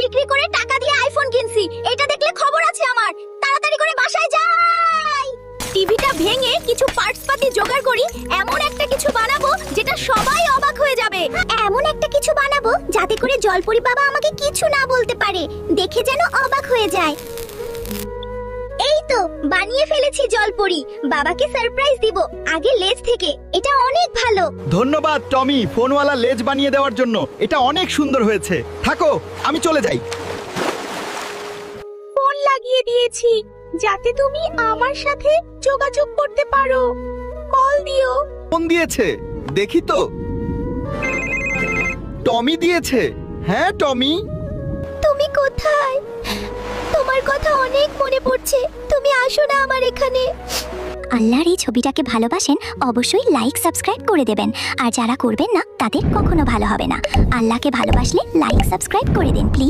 বিক্রি করে টাকা দিয়ে আইফোন কিনছি। এটা দেখলে খবর আছে আমার। তাড়াতাড়ি করে বাসায় যাই। টিভিটা ভেঙে কিছু পার্টস পাতি জোগাড় করি, এমন একটা কিছু বানাবো যেটা সবাই অবাক হয়ে যাবে। এমন একটা কিছু বানাবো যাতে করে জলপরি বাবা আমাকে কিছু না বলতে পারে, দেখে যেন অবাক হয়ে যায়। এই তো বানিয়ে ফেলেছি জলপরি। বাবাকে সারপ্রাইজ দিব আগে লেজ থেকে। এটা অনেক ভালো। ধন্যবাদ টমি, ফোনওয়ালা লেজ বানিয়ে দেওয়ার জন্য। এটা অনেক সুন্দর হয়েছে। থাকো, আমি চলে যাই। ফোন লাগিয়ে দিয়েছি যাতে তুমি আমার সাথে যোগাযোগ করতে পারো। কল দিও। ফোন দিয়েছে, দেখি তো। টমি দিয়েছে। হ্যাঁ টমি। তুমি কোথায়? তোমার কথা অনেক মনে পড়ছে। তুমি আসো না আমার এখানে। আল্লাহর এই ছবিটাকে ভালোবাসেন অবশ্যই লাইক সাবস্ক্রাইব করে দেবেন, আর যারা করবেন না তাদের কখনো ভালো হবে না। আল্লাহকে ভালোবাসলে লাইক সাবস্ক্রাইব করে দিন প্লিজ।